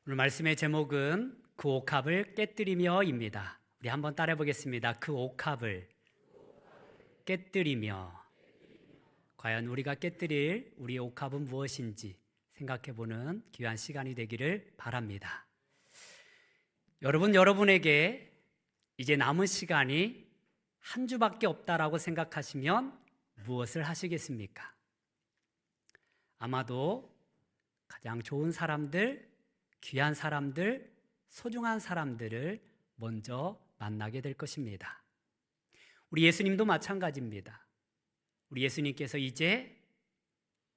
오늘 말씀의 제목은 그 옥합을 깨뜨리며입니다. 우리 한번 따라해 보겠습니다. 그 옥합을 깨뜨리며. 과연 우리가 깨뜨릴 우리의 옥합은 무엇인지 생각해 보는 귀한 시간이 되기를 바랍니다. 여러분에게 이제 남은 시간이 한 주밖에 없다라고 생각하시면 무엇을 하시겠습니까? 아마도 가장 좋은 사람들, 귀한 사람들, 소중한 사람들을 먼저 만나게 될 것입니다. 우리 예수님도 마찬가지입니다. 우리 예수님께서 이제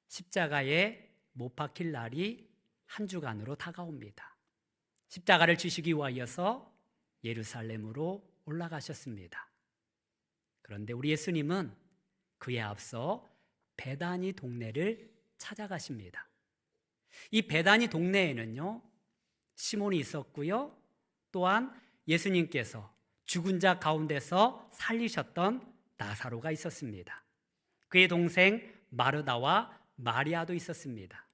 십자가에 못 박힐 날이 한 주간으로 다가옵니다. 십자가를 지시기 위하여서 예루살렘으로 올라가셨습니다. 그런데 우리 예수님은 그에 앞서 베다니 동네를 찾아가십니다. 이 베다니 동네에는요, 시몬이 있었고요, 또한 예수님께서 죽은 자 가운데서 살리셨던 나사로가 있었습니다. 그의 동생 마르다와 마리아도 있었습니다.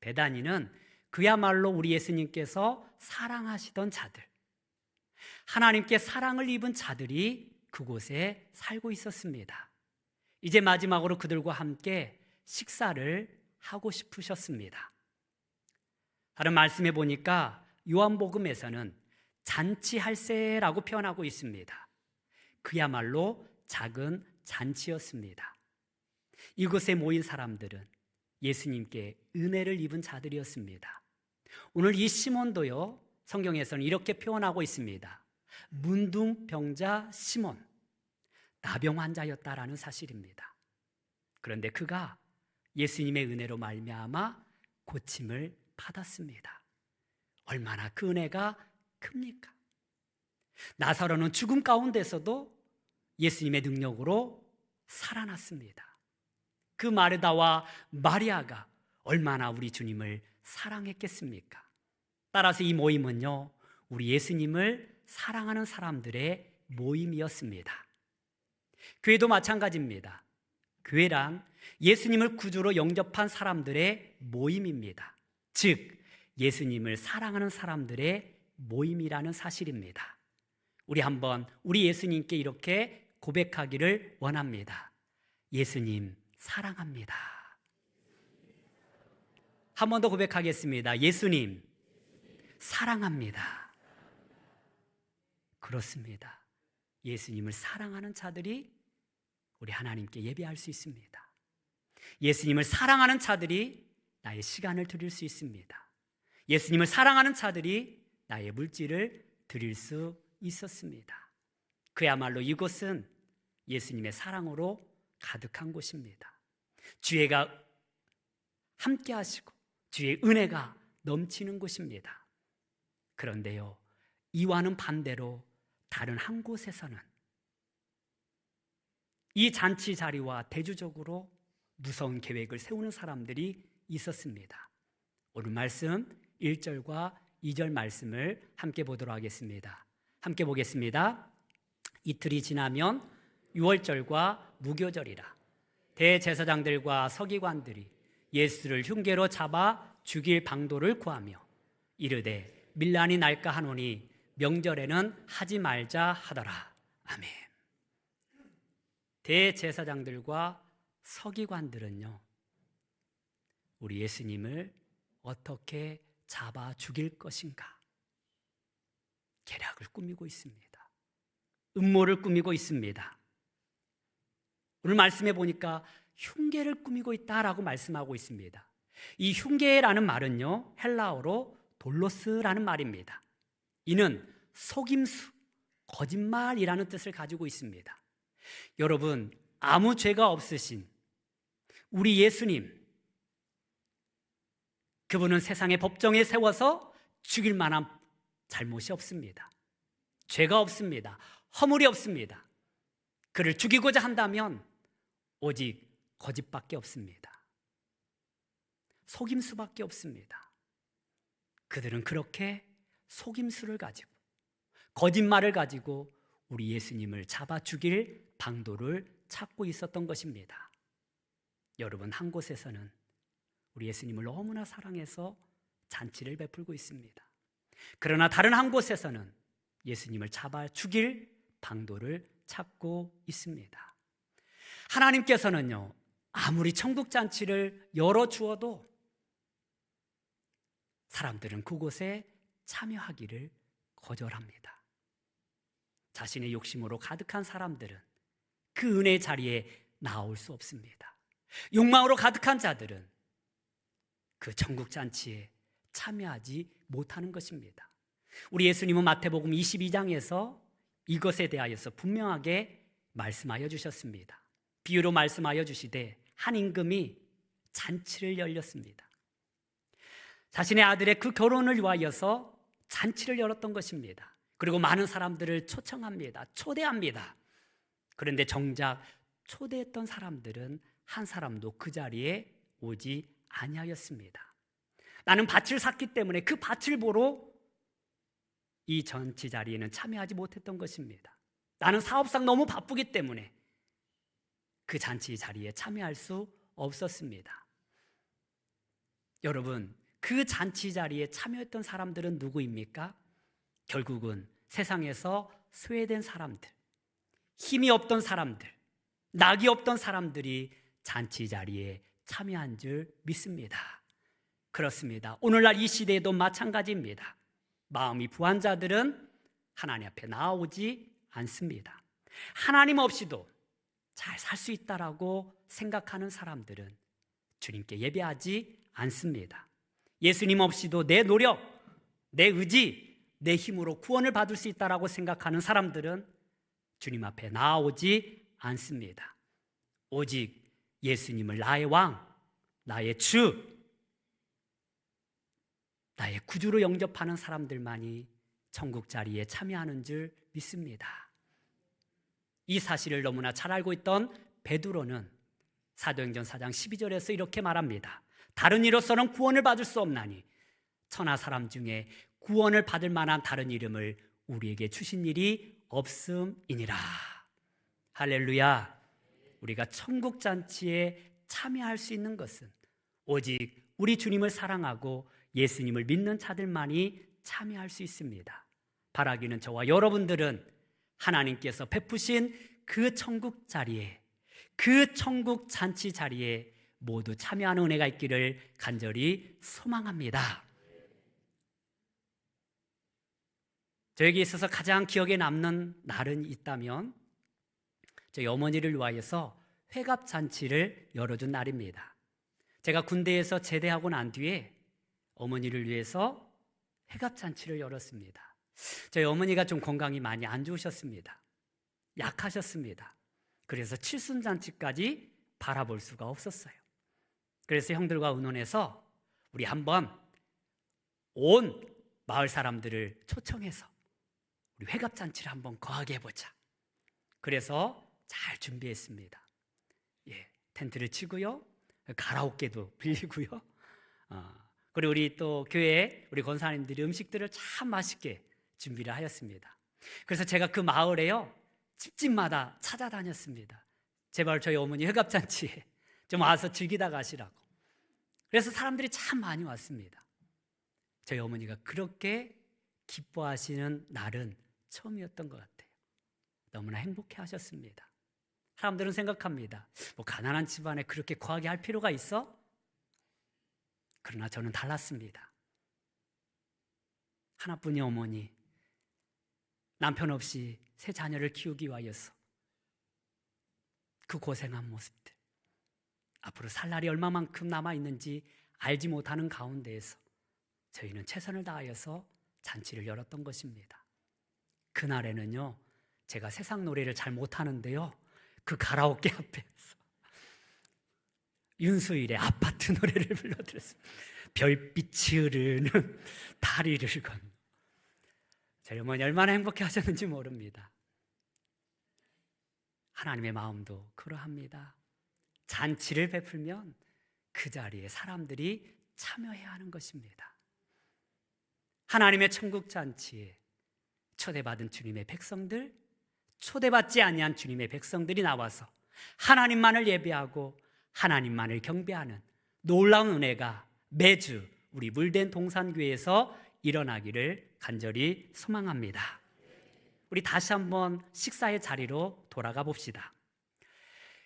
베다니는 그야말로 우리 예수님께서 사랑하시던 자들, 하나님께 사랑을 입은 자들이 그곳에 살고 있었습니다. 이제 마지막으로 그들과 함께 식사를 하고 싶으셨습니다. 다른 말씀해 보니까 요한복음에서는 잔치할세라고 표현하고 있습니다. 그야말로 작은 잔치였습니다. 이곳에 모인 사람들은 예수님께 은혜를 입은 자들이었습니다. 오늘 이 시몬도요, 성경에서는 이렇게 표현하고 있습니다. 문둥병자 시몬, 나병 환자였다라는 사실입니다. 그런데 그가 예수님의 은혜로 말미암아 고침을 받았습니다. 얼마나 그 은혜가 큽니까? 나사로는 죽음 가운데서도 예수님의 능력으로 살아났습니다. 그 마르다와 마리아가 얼마나 우리 주님을 사랑했겠습니까? 따라서 이 모임은요, 우리 예수님을 사랑하는 사람들의 모임이었습니다. 교회도 마찬가지입니다. 교회란 예수님을 구주로 영접한 사람들의 모임입니다. 즉, 예수님을 사랑하는 사람들의 모임이라는 사실입니다. 우리 한번 우리 예수님께 이렇게 고백하기를 원합니다. 예수님 사랑합니다. 한 번 더 고백하겠습니다. 예수님 사랑합니다. 그렇습니다. 예수님을 사랑하는 자들이 우리 하나님께 예배할 수 있습니다. 예수님을 사랑하는 자들이 나의 시간을 드릴 수 있습니다. 예수님을 사랑하는 자들이 나의 물질을 드릴 수 있었습니다. 그야말로 이곳은 예수님의 사랑으로 가득한 곳입니다. 주의가 함께 하시고 주의 은혜가 넘치는 곳입니다. 그런데요, 이와는 반대로 다른 한 곳에서는 이 잔치 자리와 대조적으로 무서운 계획을 세우는 사람들이 있었습니다. 오늘 말씀 1절과 2절 말씀을 함께 보도록 하겠습니다. 함께 보겠습니다. 이틀이 지나면 유월절과 무교절이라. 대제사장들과 서기관들이 예수를 흉계로 잡아 죽일 방도를 구하며 이르되 밀란이 날까 하노니 명절에는 하지 말자 하더라. 아멘. 대제사장들과 서기관들은요, 우리 예수님을 어떻게 잡아 죽일 것인가 계략을 꾸미고 있습니다. 음모를 꾸미고 있습니다. 오늘 말씀해 보니까 흉계를 꾸미고 있다라고 말씀하고 있습니다. 이 흉계라는 말은요, 헬라어로 돌로스라는 말입니다. 이는 속임수, 거짓말이라는 뜻을 가지고 있습니다. 여러분, 아무 죄가 없으신 우리 예수님, 그분은 세상의 법정에 세워서 죽일 만한 잘못이 없습니다. 죄가 없습니다. 허물이 없습니다. 그를 죽이고자 한다면 오직 거짓밖에 없습니다. 속임수밖에 없습니다. 그들은 그렇게 속임수를 가지고 거짓말을 가지고 우리 예수님을 잡아 죽일 방도를 찾고 있었던 것입니다. 여러분, 한 곳에서는 우리 예수님을 너무나 사랑해서 잔치를 베풀고 있습니다. 그러나 다른 한 곳에서는 예수님을 잡아 죽일 방도를 찾고 있습니다. 하나님께서는요, 아무리 천국 잔치를 열어주어도 사람들은 그곳에 참여하기를 거절합니다. 자신의 욕심으로 가득한 사람들은 그 은혜의 자리에 나올 수 없습니다. 욕망으로 가득한 자들은 그 천국 잔치에 참여하지 못하는 것입니다. 우리 예수님은 마태복음 22장에서 이것에 대하여서 분명하게 말씀하여 주셨습니다. 비유로 말씀하여 주시되 한 임금이 잔치를 열렸습니다. 자신의 아들의 그 결혼을 위하여서 잔치를 열었던 것입니다. 그리고 많은 사람들을 초청합니다. 초대합니다. 그런데 정작 초대했던 사람들은 한 사람도 그 자리에 오지 아니하였습니다. 나는 밭을 샀기 때문에 그 밭을 보러 이 잔치 자리에는 참여하지 못했던 것입니다. 나는 사업상 너무 바쁘기 때문에 그 잔치 자리에 참여할 수 없었습니다. 여러분, 그 잔치 자리에 참여했던 사람들은 누구입니까? 결국은 세상에서 소외된 사람들, 힘이 없던 사람들, 낙이 없던 사람들이 잔치 자리에 참여한 줄 믿습니다. 그렇습니다. 오늘날 이 시대에도 마찬가지입니다. 마음이 부한 자들은 하나님 앞에 나오지 않습니다. 하나님 없이도 잘 살 수 있다라고 생각하는 사람들은 주님께 예배하지 않습니다. 예수님 없이도 내 노력, 내 의지, 내 힘으로 구원을 받을 수 있다라고 생각하는 사람들은 주님 앞에 나오지 않습니다. 오직 예수님을 나의 왕, 나의 주, 나의 구주로 영접하는 사람들만이 천국 자리에 참여하는 줄 믿습니다. 이 사실을 너무나 잘 알고 있던 베드로는 사도행전 4장 12절에서 이렇게 말합니다. 다른 이로서는 구원을 받을 수 없나니 천하 사람 중에 구원을 받을 만한 다른 이름을 우리에게 주신 일이 없음이니라. 할렐루야. 우리가 천국 잔치에 참여할 수 있는 것은 오직 우리 주님을 사랑하고 예수님을 믿는 자들만이 참여할 수 있습니다. 바라기는 저와 여러분들은 하나님께서 베푸신 그 천국 자리에, 그 천국 잔치 자리에 모두 참여하는 은혜가 있기를 간절히 소망합니다. 저에게 있어서 가장 기억에 남는 날은 있다면 저희 어머니를 위하여서 회갑잔치를 열어준 날입니다. 제가 군대에서 제대하고 난 뒤에 어머니를 위해서 회갑잔치를 열었습니다. 저희 어머니가 좀 건강이 많이 안 좋으셨습니다. 약하셨습니다. 그래서 칠순잔치까지 바라볼 수가 없었어요. 그래서 형들과 의논해서 우리 한번 온 마을 사람들을 초청해서 우리 회갑잔치를 한번 거하게 해보자. 그래서 잘 준비했습니다. 텐트를 치고요, 가라오케도 빌리고요, 그리고 우리 또 교회 우리 권사님들이 음식들을 참 맛있게 준비를 하였습니다. 그래서 제가 그 마을에요 집집마다 찾아다녔습니다. 제발 저희 어머니 회갑잔치에 좀 와서 즐기다 가시라고. 그래서 사람들이 참 많이 왔습니다. 저희 어머니가 그렇게 기뻐하시는 날은 처음이었던 것 같아요. 너무나 행복해 하셨습니다. 사람들은 생각합니다. 뭐 가난한 집안에 그렇게 거하게 할 필요가 있어? 그러나 저는 달랐습니다. 하나뿐인 어머니, 남편 없이 세 자녀를 키우기 위하여서 그 고생한 모습들, 앞으로 살 날이 얼마만큼 남아있는지 알지 못하는 가운데에서 저희는 최선을 다하여서 잔치를 열었던 것입니다. 그날에는요, 제가 세상 노래를 잘 못하는데요, 그 가라오케 앞에서 윤수일의 아파트 노래를 불러드렸습니다. 별빛이 흐르는 다리를 건너. 저희 어머니 얼마나 행복해 하셨는지 모릅니다. 하나님의 마음도 그러합니다. 잔치를 베풀면 그 자리에 사람들이 참여해야 하는 것입니다. 하나님의 천국 잔치에 초대받은 주님의 백성들, 초대받지 아니한 주님의 백성들이 나와서 하나님만을 예배하고 하나님만을 경배하는 놀라운 은혜가 매주 우리 물된 동산교회에서 일어나기를 간절히 소망합니다. 우리 다시 한번 식사의 자리로 돌아가 봅시다.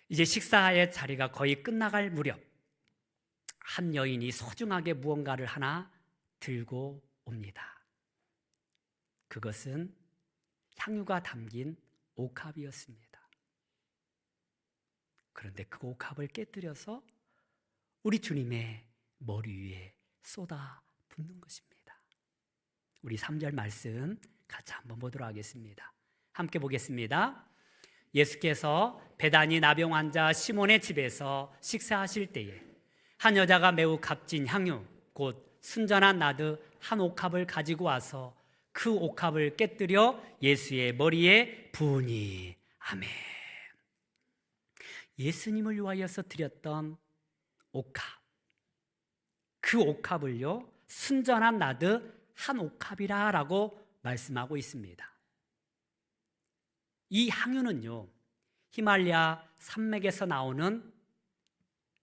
이제 식사의 자리가 거의 끝나갈 무렵, 한 여인이 소중하게 무언가를 하나 들고 옵니다. 그것은 향유가 담긴 옥합이었습니다. 그런데 그 옥합을 깨뜨려서 우리 주님의 머리 위에 쏟아 붓는 것입니다. 우리 3절 말씀 같이 한번 보도록 하겠습니다. 함께 보겠습니다. 예수께서 베다니 나병 환자 시몬의 집에서 식사하실 때에 한 여자가 매우 값진 향유 곧 순전한 나드 한 옥합을 가지고 와서 그 옥합을 깨뜨려 예수의 머리에 부으니. 아멘. 예수님을 위하여서 드렸던 옥합, 그 옥합을요 순전한 나드 한 옥합이라고 말씀하고 있습니다. 이 향유는요 히말라야 산맥에서 나오는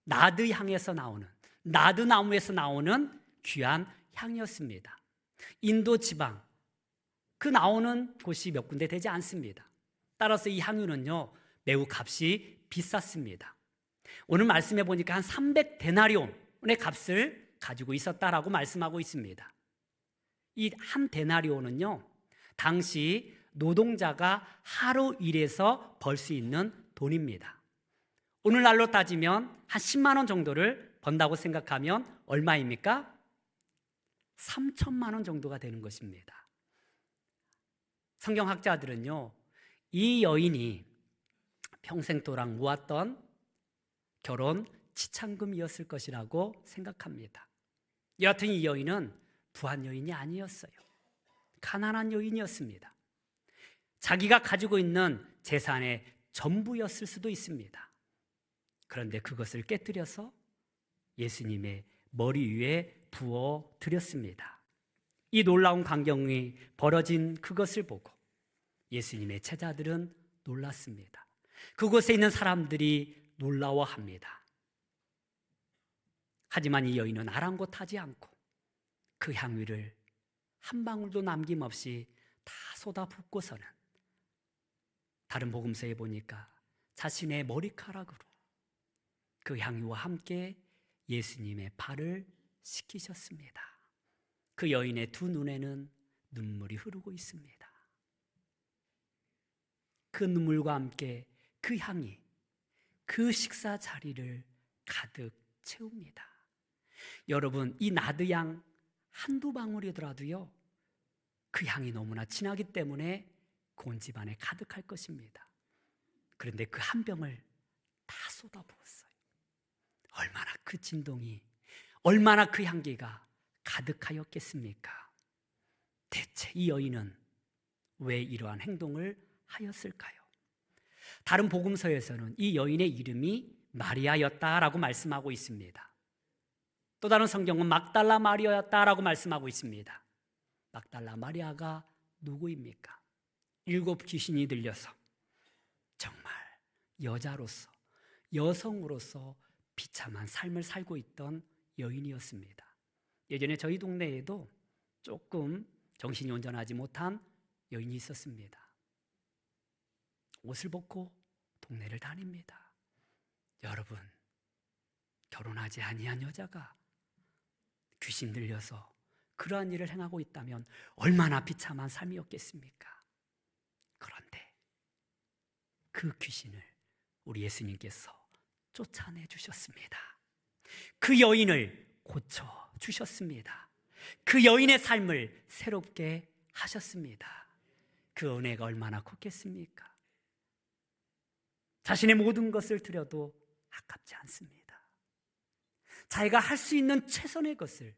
나드 향에서 나오는 나드 나무에서 나오는 귀한 향이었습니다. 인도 지방 그 나오는 곳이 몇 군데 되지 않습니다. 따라서 이 향유는요 매우 값이 비쌌습니다. 오늘 말씀해 보니까 한 300데나리온의 값을 가지고 있었다라고 말씀하고 있습니다. 이 한 데나리온은요 당시 노동자가 하루 일해서 벌 수 있는 돈입니다. 오늘날로 따지면 한 10만 원 정도를 번다고 생각하면 얼마입니까? 3천만 원 정도가 되는 것입니다. 성경학자들은요 이 여인이 평생 도랑 모았던 결혼 지참금이었을 것이라고 생각합니다. 여하튼 이 여인은 부한 여인이 아니었어요. 가난한 여인이었습니다. 자기가 가지고 있는 재산의 전부였을 수도 있습니다. 그런데 그것을 깨뜨려서 예수님의 머리 위에 부어 드렸습니다. 이 놀라운 광경이 벌어진 그것을 보고 예수님의 제자들은 놀랐습니다. 그곳에 있는 사람들이 놀라워합니다. 하지만 이 여인은 아랑곳하지 않고 그 향유를 한 방울도 남김없이 다 쏟아붓고서는 다른 복음서에 보니까 자신의 머리카락으로 그 향유와 함께 예수님의 발을 씻기셨습니다. 그 여인의 두 눈에는 눈물이 흐르고 있습니다. 그 눈물과 함께 그 향이 그 식사 자리를 가득 채웁니다. 여러분, 이 나드향 한두 방울이더라도요 그 향이 너무나 진하기 때문에 그 온 집안에 가득할 것입니다. 그런데 그 한 병을 다 쏟아부었어요. 얼마나 그 진동이, 얼마나 그 향기가 가득하였겠습니까? 대체 이 여인은 왜 이러한 행동을 하였을까요? 다른 복음서에서는 이 여인의 이름이 마리아였다라고 말씀하고 있습니다. 또 다른 성경은 막달라 마리아였다라고 말씀하고 있습니다. 막달라 마리아가 누구입니까? 7 귀신이 들려서 정말 여자로서, 여성으로서 비참한 삶을 살고 있던 여인이었습니다. 예전에 저희 동네에도 조금 정신이 온전하지 못한 여인이 있었습니다. 옷을 벗고 동네를 다닙니다. 여러분, 결혼하지 아니한 여자가 귀신 들려서 그러한 일을 행하고 있다면 얼마나 비참한 삶이었겠습니까? 그런데 그 귀신을 우리 예수님께서 쫓아내 주셨습니다. 그 여인을 고쳐 주셨습니다. 그 여인의 삶을 새롭게 하셨습니다. 그 은혜가 얼마나 컸겠습니까? 자신의 모든 것을 드려도 아깝지 않습니다. 자기가 할 수 있는 최선의 것을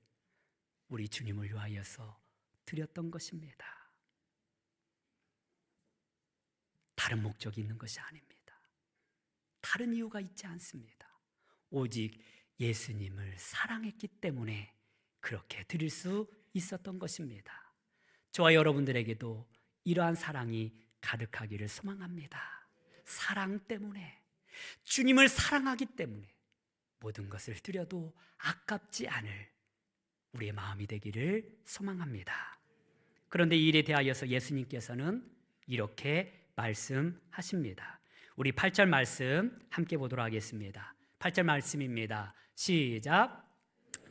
우리 주님을 위하여서 드렸던 것입니다. 다른 목적이 있는 것이 아닙니다. 다른 이유가 있지 않습니다. 오직 예수님을 사랑했기 때문에 그렇게 드릴 수 있었던 것입니다. 저와 여러분들에게도 이러한 사랑이 가득하기를 소망합니다. 사랑 때문에, 주님을 사랑하기 때문에 모든 것을 드려도 아깝지 않을 우리의 마음이 되기를 소망합니다. 그런데 이 일에 대하여서 예수님께서는 이렇게 말씀하십니다. 우리 8절 말씀 함께 보도록 하겠습니다. 8절 말씀입니다. 시작.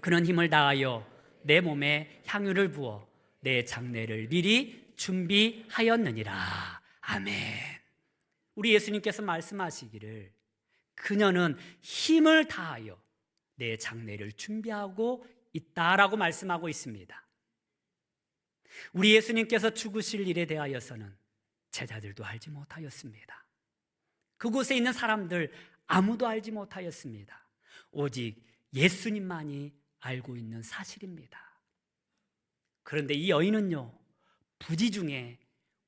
그는 힘을 다하여 내 몸에 향유를 부어 내 장례를 미리 준비하였느니라. 아멘. 우리 예수님께서 말씀하시기를 그녀는 힘을 다하여 내 장례를 준비하고 있다라고 말씀하고 있습니다. 우리 예수님께서 죽으실 일에 대하여서는 제자들도 알지 못하였습니다. 그곳에 있는 사람들 아무도 알지 못하였습니다. 오직 예수님만이 알고 있는 사실입니다. 그런데 이 여인은요, 부지 중에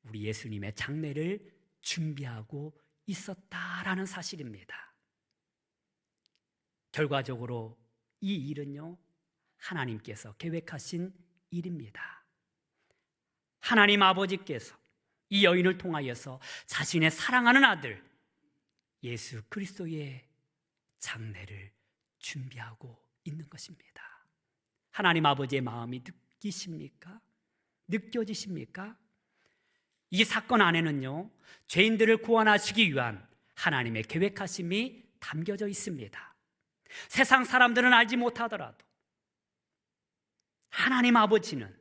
우리 예수님의 장례를 준비하고 있었다라는 사실입니다. 결과적으로 이 일은요, 하나님께서 계획하신 일입니다. 하나님 아버지께서 이 여인을 통하여서 자신의 사랑하는 아들 예수 그리스도의 장례를 준비하고 있는 것입니다. 하나님 아버지의 마음이 느끼십니까? 느껴지십니까? 이 사건 안에는요, 죄인들을 구원하시기 위한 하나님의 계획하심이 담겨져 있습니다. 세상 사람들은 알지 못하더라도 하나님 아버지는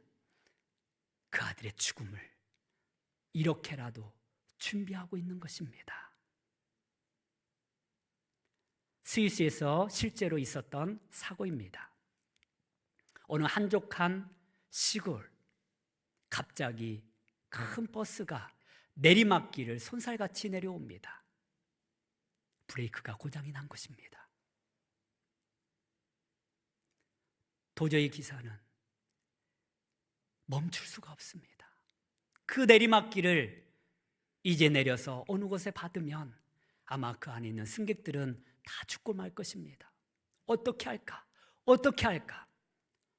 그 아들의 죽음을 이렇게라도 준비하고 있는 것입니다. 스위스에서 실제로 있었던 사고입니다. 어느 한적한 시골, 갑자기 큰 버스가 내리막길을 손살같이 내려옵니다. 브레이크가 고장이 난 것입니다. 도저히 기사는 멈출 수가 없습니다. 그 내리막길을 이제 내려서 어느 곳에 받으면 아마 그 안에 있는 승객들은 다 죽고 말 것입니다. 어떻게 할까? 어떻게 할까?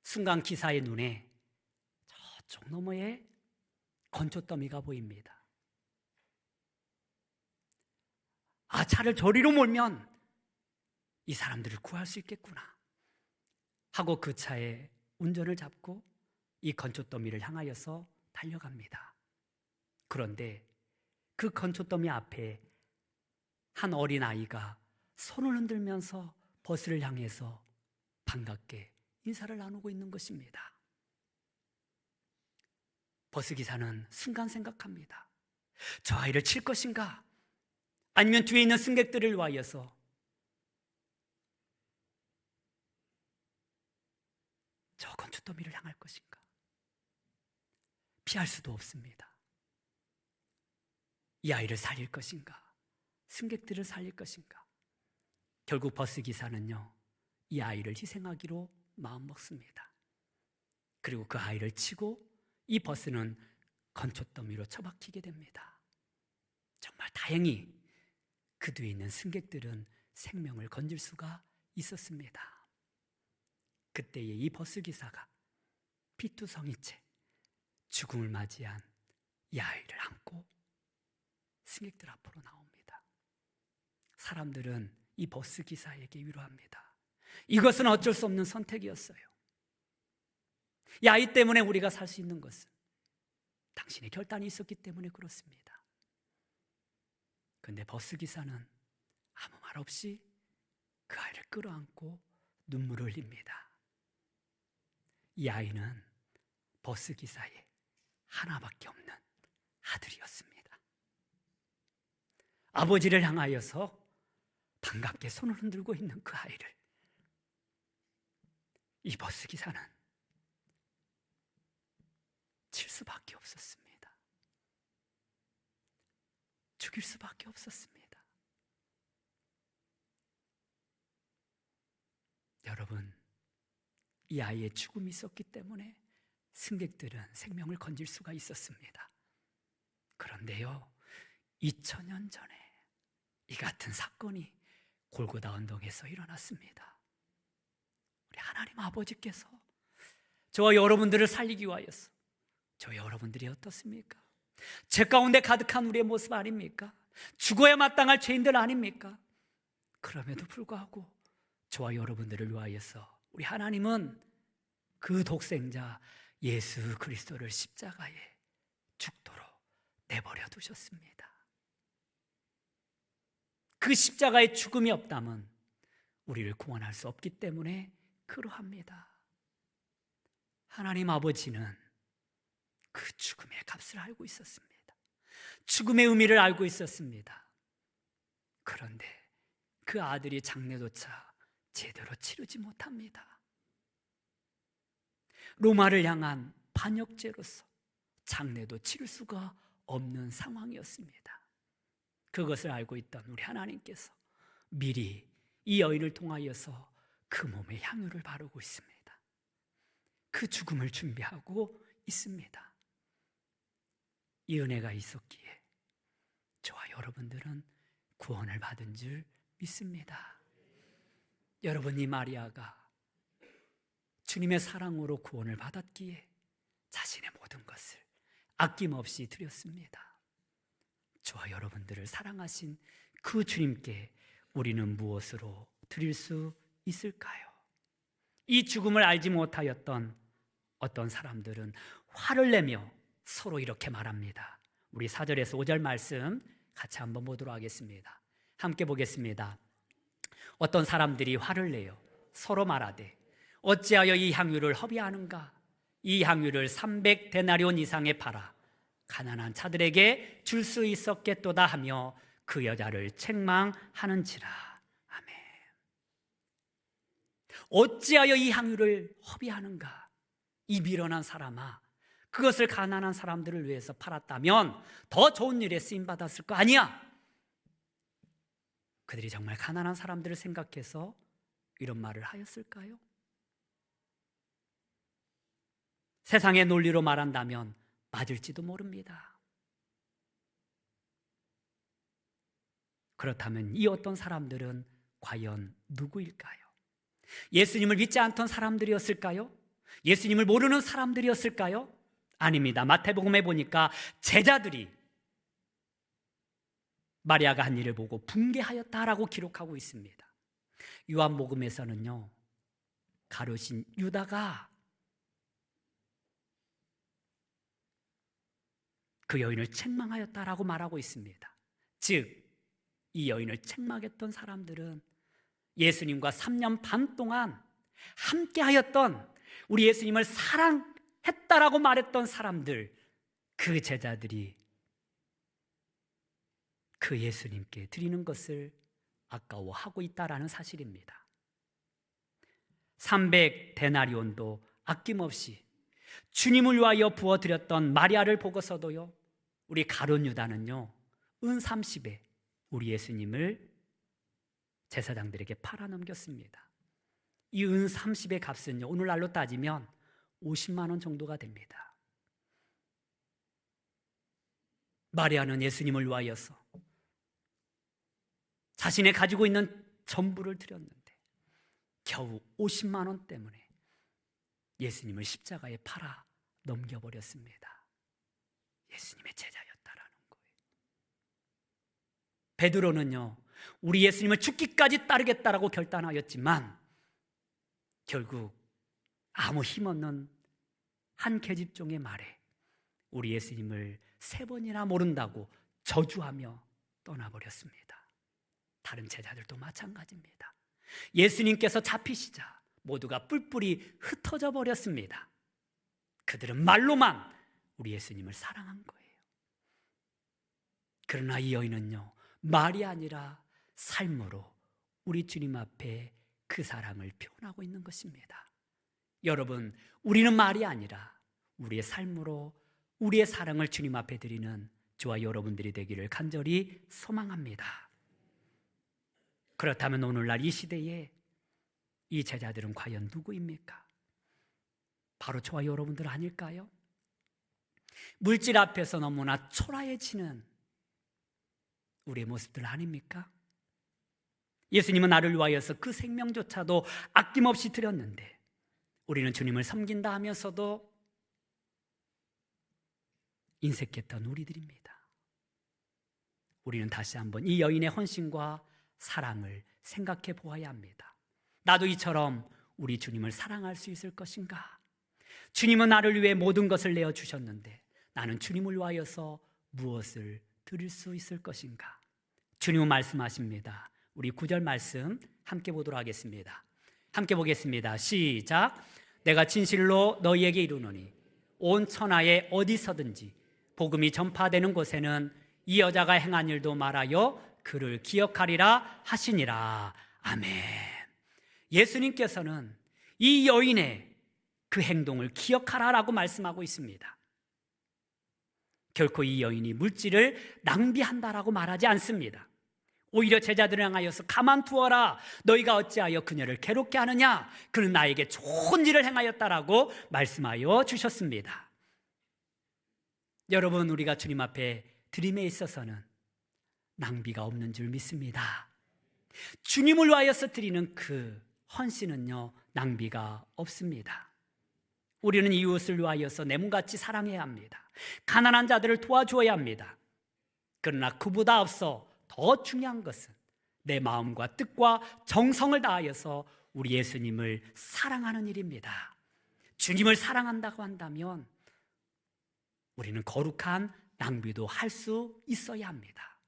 순간 기사의 눈에 저쪽 너머에 건초더미가 보입니다. 아, 차를 저리로 몰면 이 사람들을 구할 수 있겠구나 하고 그 차에 운전을 잡고 이 건초더미를 향하여서 달려갑니다. 그런데 그 건초더미 앞에 한 어린아이가 손을 흔들면서 버스를 향해서 반갑게 인사를 나누고 있는 것입니다. 버스기사는 순간 생각합니다. 저 아이를 칠 것인가? 아니면 뒤에 있는 승객들을 위하여서 저 건초더미를 향할 것인가? 피할 수도 없습니다. 이 아이를 살릴 것인가? 승객들을 살릴 것인가? 결국 버스기사는요, 이 아이를 희생하기로 마음먹습니다. 그리고 그 아이를 치고 이 버스는 건초더미로 처박히게 됩니다. 정말 다행히 그 뒤에 있는 승객들은 생명을 건질 수가 있었습니다. 그때에 이 버스기사가 피투성이 채 죽음을 맞이한 이 아이를 안고 승객들 앞으로 나옵니다. 사람들은 이 버스기사에게 위로합니다. 이것은 어쩔 수 없는 선택이었어요. 이 아이 때문에 우리가 살 수 있는 것은 당신의 결단이 있었기 때문에 그렇습니다. 그런데 버스기사는 아무 말 없이 그 아이를 끌어안고 눈물을 흘립니다. 이 아이는 버스기사의 하나밖에 없는 아들이었습니다. 아버지를 향하여서 반갑게 손을 흔들고 있는 그 아이를 이 버스기사는 칠 수밖에 없었습니다. 죽일 수밖에 없었습니다. 여러분, 이 아이의 죽음이 있었기 때문에 승객들은 생명을 건질 수가 있었습니다. 그런데요, 2000년 전에 이 같은 사건이 골고다 언덕에서 일어났습니다. 우리 하나님 아버지께서 저와 여러분들을 살리기 위하여서 저 여러분들이 어떻습니까? 죄 가운데 가득한 우리의 모습 아닙니까? 죽어야 마땅할 죄인들 아닙니까? 그럼에도 불구하고 저와 여러분들을 위하여서 우리 하나님은 그 독생자 예수 그리스도를 십자가에 죽도록 내버려 두셨습니다. 그 십자가의 죽음이 없다면 우리를 구원할 수 없기 때문에 그러합니다. 하나님 아버지는 그 죽음의 값을 알고 있었습니다. 죽음의 의미를 알고 있었습니다. 그런데 그 아들이 장례조차 제대로 치르지 못합니다. 로마를 향한 반역죄로서 장례도 치를 수가 없는 상황이었습니다. 그것을 알고 있던 우리 하나님께서 미리 이 여인을 통하여서 그 몸에 향유를 바르고 있습니다. 그 죽음을 준비하고 있습니다. 이 은혜가 있었기에 저와 여러분들은 구원을 받은 줄 믿습니다. 여러분, 이 마리아가 주님의 사랑으로 구원을 받았기에 자신의 모든 것을 아낌없이 드렸습니다. 저와 여러분들을 사랑하신 그 주님께 우리는 무엇으로 드릴 수 있을까요? 이 죽음을 알지 못하였던 어떤 사람들은 화를 내며 서로 이렇게 말합니다. 우리 4절에서 5절 말씀 같이 한번 보도록 하겠습니다. 함께 보겠습니다. 어떤 사람들이 화를 내요 서로 말하되 어찌하여 이 향유를 허비하는가? 이 향유를 300데나리온 이상에 팔아 가난한 자들에게 줄 수 있었겠도다 하며 그 여자를 책망하는지라. 아멘. 어찌하여 이 향유를 허비하는가? 이 미련한 사람아, 그것을 가난한 사람들을 위해서 팔았다면 더 좋은 일에 쓰임받았을 거 아니야? 그들이 정말 가난한 사람들을 생각해서 이런 말을 하였을까요? 세상의 논리로 말한다면 맞을지도 모릅니다. 그렇다면 이 어떤 사람들은 과연 누구일까요? 예수님을 믿지 않던 사람들이었을까요? 예수님을 모르는 사람들이었을까요? 아닙니다. 마태복음에 보니까 제자들이 마리아가 한 일을 보고 붕괴하였다라고 기록하고 있습니다. 요한복음에서는요, 가룟인 유다가 그 여인을 책망하였다라고 말하고 있습니다. 즉, 이 여인을 책망했던 사람들은 예수님과 3년 반 동안 함께하였던, 우리 예수님을 사랑했다라고 말했던 사람들, 그 제자들이 그 예수님께 드리는 것을 아까워하고 있다라는 사실입니다. 300데나리온도 아낌없이 주님을 위하여 부어드렸던 마리아를 보고서도요, 우리 가룟 유다는요, 은 30에 우리 예수님을 제사장들에게 팔아넘겼습니다. 이 은 30의 값은요, 오늘날로 따지면 50만 원 정도가 됩니다. 마리아는 예수님을 위하여서 자신의 가지고 있는 전부를 드렸는데 겨우 50만 원 때문에 예수님을 십자가에 팔아 넘겨버렸습니다. 예수님의 제자였다라는 거예요. 베드로는요, 우리 예수님을 죽기까지 따르겠다라고 결단하였지만 결국 아무 힘없는 한 계집종의 말에 우리 예수님을 3번이나 모른다고 저주하며 떠나버렸습니다. 다른 제자들도 마찬가지입니다. 예수님께서 잡히시자 모두가 뿔뿔이 흩어져 버렸습니다. 그들은 말로만 우리 예수님을 사랑한 거예요. 그러나 이 여인은요, 말이 아니라 삶으로 우리 주님 앞에 그 사랑을 표현하고 있는 것입니다. 여러분, 우리는 말이 아니라 우리의 삶으로 우리의 사랑을 주님 앞에 드리는 저와 여러분들이 되기를 간절히 소망합니다. 그렇다면 오늘날 이 시대에 이 제자들은 과연 누구입니까? 바로 저와 여러분들 아닐까요? 물질 앞에서 너무나 초라해지는 우리의 모습들 아닙니까? 예수님은 나를 위하여서 그 생명조차도 아낌없이 드렸는데 우리는 주님을 섬긴다 하면서도 인색했던 우리들입니다. 우리는 다시 한번 이 여인의 헌신과 사랑을 생각해 보아야 합니다. 나도 이처럼 우리 주님을 사랑할 수 있을 것인가? 주님은 나를 위해 모든 것을 내어주셨는데 나는 주님을 위하여서 무엇을 드릴 수 있을 것인가? 주님은 말씀하십니다. 우리 9절 말씀 함께 보도록 하겠습니다. 함께 보겠습니다. 시작. 내가 진실로 너희에게 이르노니 온 천하에 어디서든지 복음이 전파되는 곳에는 이 여자가 행한 일도 말하여 그를 기억하리라 하시니라. 아멘. 예수님께서는 이 여인의 그 행동을 기억하라라고 말씀하고 있습니다. 결코 이 여인이 물질을 낭비한다라고 말하지 않습니다. 오히려 제자들을 향하여서 가만두어라, 너희가 어찌하여 그녀를 괴롭게 하느냐, 그는 나에게 좋은 일을 행하였다라고 말씀하여 주셨습니다. 여러분, 우리가 주님 앞에 드림에 있어서는 낭비가 없는 줄 믿습니다. 주님을 위하여서 드리는 그 헌신은요, 낭비가 없습니다. 우리는 이웃을 위하여서 내 몸같이 사랑해야 합니다. 가난한 자들을 도와주어야 합니다. 그러나 그보다 앞서 더 중요한 것은 내 마음과 뜻과 정성을 다하여서 우리 예수님을 사랑하는 일입니다. 주님을 사랑한다고 한다면 우리는 거룩한 낭비도 할 수 있어야 합니다.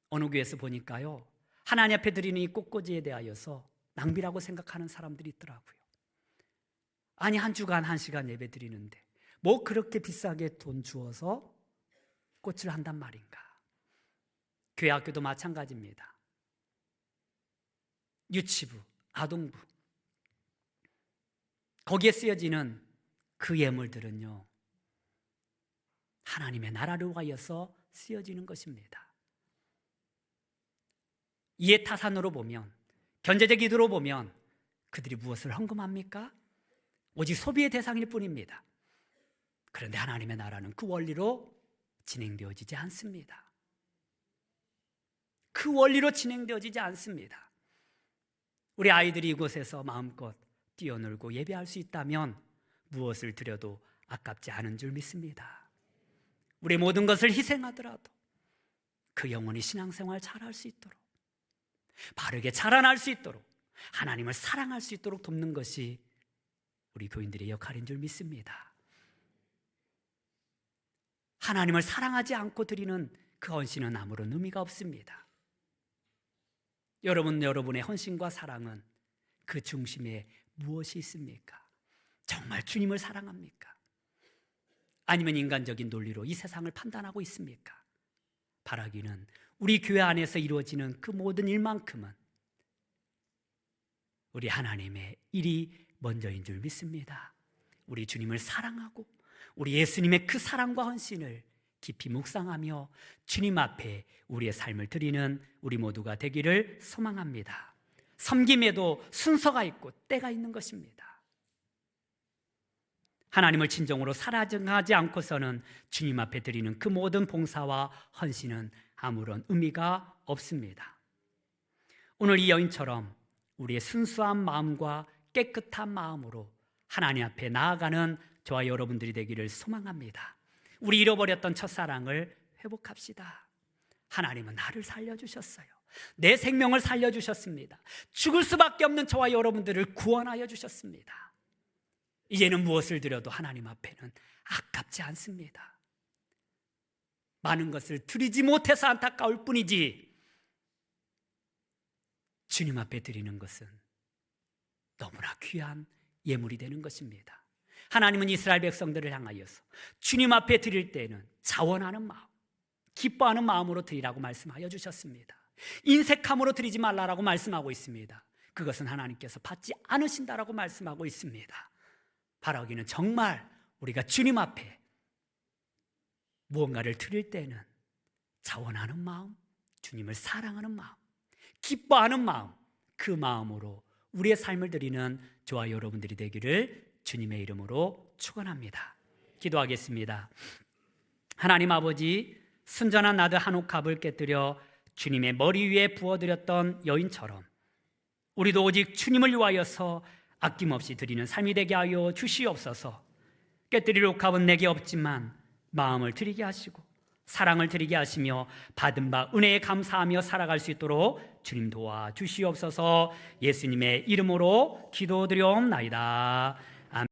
어느 교회에서 보니까요, 하나님 앞에 드리는 이 꽃꽂이에 대하여서 낭비라고 생각하는 사람들이 있더라고요. 아니, 한 주간 1시간 예배 드리는데 뭐 그렇게 비싸게 돈 주어서 꽃을 한단 말인가? 교회 학교도 마찬가지입니다. 유치부, 아동부, 거기에 쓰여지는 그 예물들은요, 하나님의 나라를 위하여서 쓰여지는 것입니다. 이해 타산으로 보면, 견제적 의도로 보면 그들이 무엇을 헌금합니까? 오직 소비의 대상일 뿐입니다. 그런데 하나님의 나라는 그 원리로 진행되어지지 않습니다. 그 원리로 진행되어지지 않습니다. 우리 아이들이 이곳에서 마음껏 뛰어놀고 예배할 수 있다면 무엇을 드려도 아깝지 않은 줄 믿습니다. 우리 모든 것을 희생하더라도 그 영혼이 신앙생활 잘할 수 있도록, 바르게 자라날 수 있도록, 하나님을 사랑할 수 있도록 돕는 것이 우리 교인들의 역할인 줄 믿습니다. 하나님을 사랑하지 않고 드리는 그 헌신은 아무런 의미가 없습니다. 여러분의 헌신과 사랑은 그 중심에 무엇이 있습니까? 정말 주님을 사랑합니까? 아니면 인간적인 논리로 이 세상을 판단하고 있습니까? 바라기는 우리 교회 안에서 이루어지는 그 모든 일만큼은 우리 하나님의 일이 먼저인 줄 믿습니다. 우리 주님을 사랑하고 우리 예수님의 그 사랑과 헌신을 깊이 묵상하며 주님 앞에 우리의 삶을 드리는 우리 모두가 되기를 소망합니다. 섬김에도 순서가 있고 때가 있는 것입니다. 하나님을 진정으로 사랑하지 않고서는 주님 앞에 드리는 그 모든 봉사와 헌신은 아무런 의미가 없습니다. 오늘 이 여인처럼 우리의 순수한 마음과 깨끗한 마음으로 하나님 앞에 나아가는 저와 여러분들이 되기를 소망합니다. 우리 잃어버렸던 첫사랑을 회복합시다. 하나님은 나를 살려주셨어요. 내 생명을 살려주셨습니다. 죽을 수밖에 없는 저와 여러분들을 구원하여 주셨습니다. 이제는 무엇을 드려도 하나님 앞에는 아깝지 않습니다. 많은 것을 드리지 못해서 안타까울 뿐이지, 주님 앞에 드리는 것은 너무나 귀한 예물이 되는 것입니다. 하나님은 이스라엘 백성들을 향하여서 주님 앞에 드릴 때에는 자원하는 마음, 기뻐하는 마음으로 드리라고 말씀하여 주셨습니다. 인색함으로 드리지 말라라고 말씀하고 있습니다. 그것은 하나님께서 받지 않으신다라고 말씀하고 있습니다. 바라기는 정말 우리가 주님 앞에 무언가를 드릴 때는 자원하는 마음, 주님을 사랑하는 마음, 기뻐하는 마음, 그 마음으로 우리의 삶을 드리는 저와 여러분들이 되기를 주님의 이름으로 축원합니다. 기도하겠습니다. 하나님 아버지, 순전한 나드 한옥갑을 깨뜨려 주님의 머리 위에 부어드렸던 여인처럼 우리도 오직 주님을 위하여서 아낌없이 드리는 삶이 되게 하여 주시옵소서. 깨뜨릴 옥합은 내게 없지만 마음을 드리게 하시고 사랑을 드리게 하시며 받은 바 은혜에 감사하며 살아갈 수 있도록 주님 도와주시옵소서. 예수님의 이름으로 기도드리옵나이다.